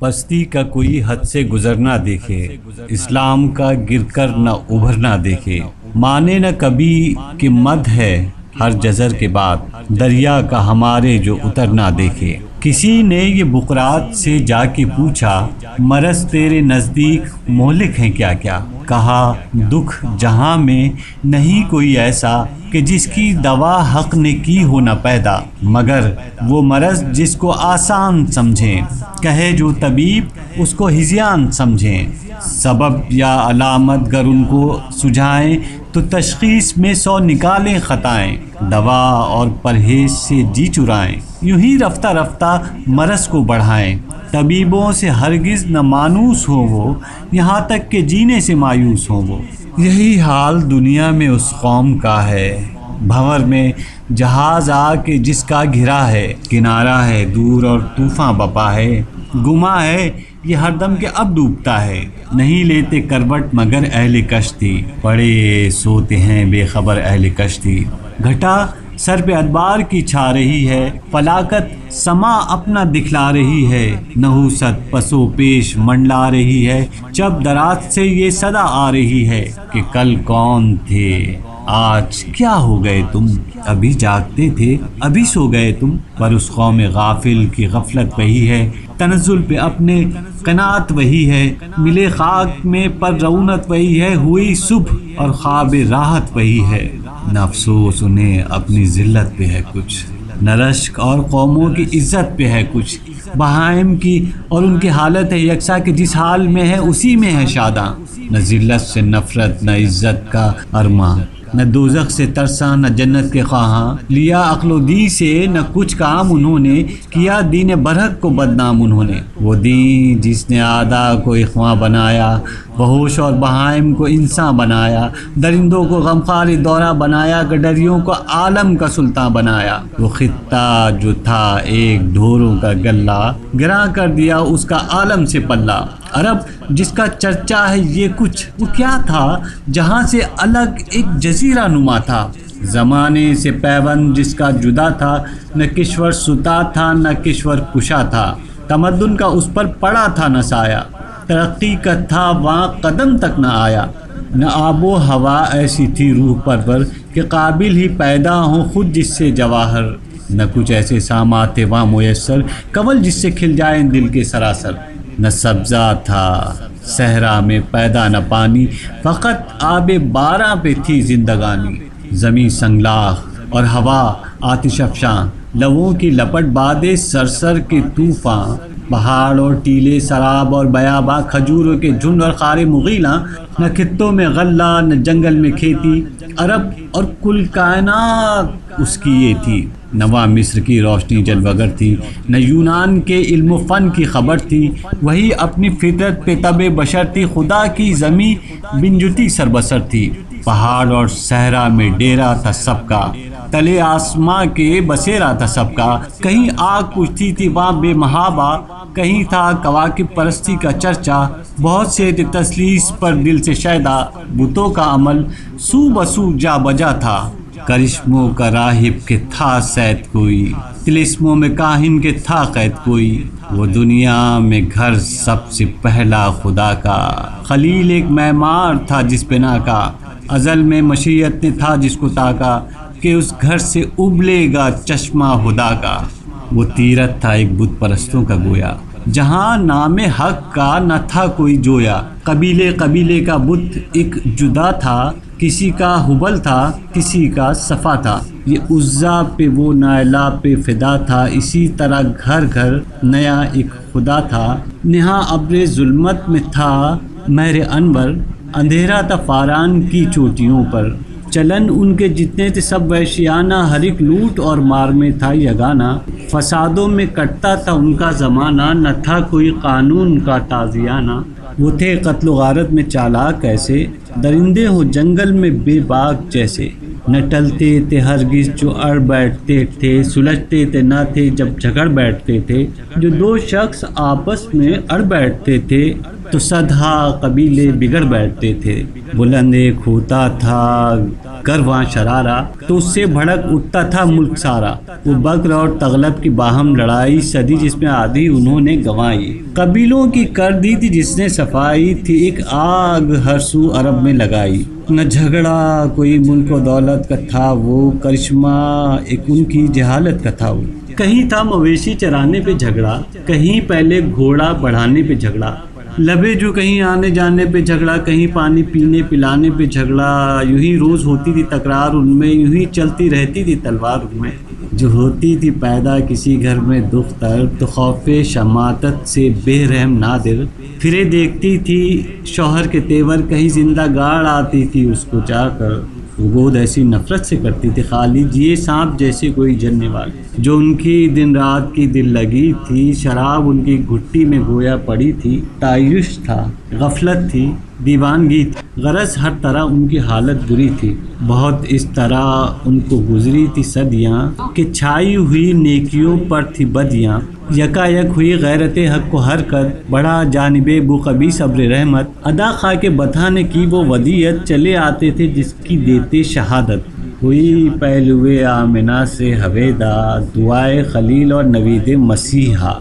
پستی کا کوئی حد سے گزرنا دیکھے، اسلام کا گر کر نہ ابھرنا دیکھے، مانے نہ کبھی کہ مد ہے ہر جزر کے بعد، دریا کا ہمارے جو اترنا دیکھے۔ کسی نے یہ بقراط سے جا کے پوچھا، مرض تیرے نزدیک مہلک ہیں کیا کیا؟ کہا، دکھ جہاں میں نہیں کوئی ایسا کہ جس کی دوا حق نے کی ہو نہ پیدا، مگر وہ مرض جس کو آسان سمجھیں، کہے جو طبیب اس کو ہذیان سمجھیں۔ سبب یا علامت گر ان کو سجھائیں تو تشخیص میں 100 نکالیں خطائیں، دوا اور پرہیز سے جی چرائیں، یوں ہی رفتہ رفتہ مرض کو بڑھائیں۔ طبیبوں سے ہرگز نہ مانوس ہو وہ، یہاں تک کہ جینے سے مایوس ہو وہ۔ یہی حال دنیا میں اس قوم کا ہے، بھنور میں جہاز آ کے جس کا گھرا ہے، کنارہ ہے دور اور طوفاں بپا ہے، گما ہے یہ ہر دم کہ اب ڈوبتا ہے۔ نہیں لیتے کروٹ مگر اہل کشتی، پڑے سوتے ہیں بے خبر اہل کشتی۔ گھٹا سر پہ ادبار کی چھا رہی ہے، فلاکت سما اپنا دکھلا رہی ہے، نحوست پسو پیش منڈلا رہی ہے، جب درات سے یہ صدا آ رہی ہے کہ کل کون تھے آج کیا ہو گئے تم، ابھی جاگتے تھے ابھی سو گئے تم۔ پر اس قوم غافل کی غفلت وہی ہے، تنزل پہ اپنے قناعت وہی ہے، ملے خاک میں پر رونت وہی ہے، ہوئی صبح اور خواب راحت وہی ہے۔ نہ افسوس انہیں اپنی ذلت پہ ہے کچھ، نہ رشک اور قوموں کی عزت پہ ہے کچھ، بہائم کی اور ان کی حالت ہے یکساں کہ جس حال میں ہے اسی میں ہے شاداں۔ نہ ذلت سے نفرت نہ عزت کا ارماں، نہ دوزخ سے ترساں نہ جنت کے خواہاں، لیا عقل و دی سے نہ کچھ کام انہوں نے، کیا دین برحق کو بدنام انہوں نے۔ وہ دین جس نے آدھا کو اخواں بنایا، وحوش اور بہائم کو انسان بنایا، درندوں کو غمخوار دورہ بنایا، گڈریوں کو عالم کا سلطان بنایا۔ وہ خطہ جو تھا ایک ڈھوروں کا گلہ، گراں کر دیا اس کا عالم سے پلہ۔ عرب جس کا چرچا ہے یہ کچھ، وہ کیا تھا جہاں سے الگ ایک جزیرہ نما تھا، زمانے سے پیوند جس کا جدا تھا، نہ کشور ستا تھا نہ کشور کشا تھا، تمدن کا اس پر پڑا تھا نہ سایہ، ترقی کا تھا وہاں قدم تک نہ آیا، نہ آب و ہوا ایسی تھی روح پرور کہ قابل ہی پیدا ہوں خود جس سے جواہر، نہ کچھ ایسے سامات تھے وہاں میسر کنول جس سے کھل جائیں دل کے سراسر، نہ سبزہ تھا صحرا میں پیدا نہ پانی، فقط آب باراں پہ تھی زندگانی، زمیں سنگلاخ اور ہوا آتش افشاں، لووں کی لپٹ بادے سرسر کے طوفاں، پہاڑ اور ٹیلے سراب اور بیاباں، کھجوروں کے جھنڈ اور خارے مغیلاں، نہ خطوں میں غلہ نہ جنگل میں کھیتی، عرب اور کل کائنات اس کی یہ تھی، نہ وہاں مصر کی روشنی جلوگر تھی، نہ یونان کے علم و فن کی خبر تھی، وہی اپنی فطرت پہ تب بشر تھی، خدا کی زمیں بن جتی سربسر تھی، پہاڑ اور صحرا میں ڈیرا تھا سب کا، تلے آسماں کے بسیرا تھا سب کا، کہیں آگ پوچھتی تھی وہاں بے محابہ، کہیں تھا کواکب پرستی کا چرچا، بہت سے تھے تسلیس پر دل سے شیدا، بتوں کا عمل سو بسو جا بجا تھا، کرشموں کا راہب کے تھا سید کوئی، طلسموں میں کاہن کے تھا قید کوئی، وہ دنیا میں گھر سب سے پہلا خدا کا، خلیل ایک معمار تھا جس بنا کا، ازل میں مشیت نے تھا جس کو تاکا کہ اس گھر سے ابلے گا چشمہ خدا کا، وہ تیرت تھا ایک بت پرستوں کا گویا، جہاں نام حق کا نہ تھا کوئی جویا، قبیلے قبیلے کا بت ایک جدا تھا، کسی کا حبل تھا کسی کا صفا تھا، یہ عزا پہ وہ نائلہ پہ فدا تھا، اسی طرح گھر گھر نیا ایک خدا تھا، نہاں ابر ظلمت میں تھا مہر انور، اندھیرا تھا فاران کی چوٹیوں پر، چلن ان کے جتنے تھے سب وحشیانہ، ہر ایک لوٹ اور مار میں تھا یگانہ، فسادوں میں کٹتا تھا ان کا زمانہ، نہ تھا کوئی قانون کا تازیانہ، وہ تھے قتل و غارت میں چالاک ایسے، درندے ہو جنگل میں بے باک جیسے، نہ ٹلتے تھے ہرگز جو اڑ بیٹھتے تھے، سلجھتے تھے نہ تھے جب جھگڑ بیٹھتے تھے، جو دو شخص آپس میں اڑ بیٹھتے تھے، تو صدہا قبیلے بگڑ بیٹھتے تھے۔ بلند ایک ہوتا تھا گرواں شرارہ، تو اس سے بھڑک اٹھتا تھا ملک سارا۔ وہ بکر اور تغلب کی باہم لڑائی صدی جس میں آدھی انہوں نے گنوائی، قبیلوں کی کر دی تھی جس نے صفائی، تھی ایک آگ ہر سو عرب میں لگائی۔ نہ جھگڑا کوئی ملک و دولت کا تھا وہ، کرشمہ ایک ان کی جہالت کا تھا وہ۔ کہیں تھا مویشی چرانے پہ جھگڑا، کہیں پہلے گھوڑا بڑھانے پہ جھگڑا، لبے جو کہیں آنے جانے پہ جھگڑا، کہیں پانی پینے پلانے پہ جھگڑا۔ یوں ہی روز ہوتی تھی تکرار ان میں، یوں ہی چلتی رہتی تھی تلوار ان میں۔ جو ہوتی تھی پیدا کسی گھر میں دختر، تو خوف شماتت سے بے رحم نادر پھرے دیکھتی تھی شوہر کے تیور، کہیں زندہ گاڑ آتی تھی اس کو چاہ کر۔ وہ گود ایسی نفرت سے کرتی تھی خالی، جیے سانپ جیسے کوئی جننے والی۔ جو ان کی دن رات کی دل لگی تھی، شراب ان کی گھٹی میں گویا پڑی تھی۔ تعیش تھا، غفلت تھی، دیوانگی تھی، غرض ہر طرح ان کی حالت بری تھی۔ بہت اس طرح ان کو گزری تھی صدیاں، کہ چھائی ہوئی نیکیوں پر تھی بدیاں۔ یکایک ہوئی غیرت حق کو حرکت، بڑھا جانب بوقبی صبر رحمت۔ ادا خاک بطحہ نے کی وہ ودیعت، چلے آتے تھے جس کی دیتے شہادت۔ ہوئی پہلوے آمنہ سے ہویدا، دعائے خلیل اور نوید مسیحا۔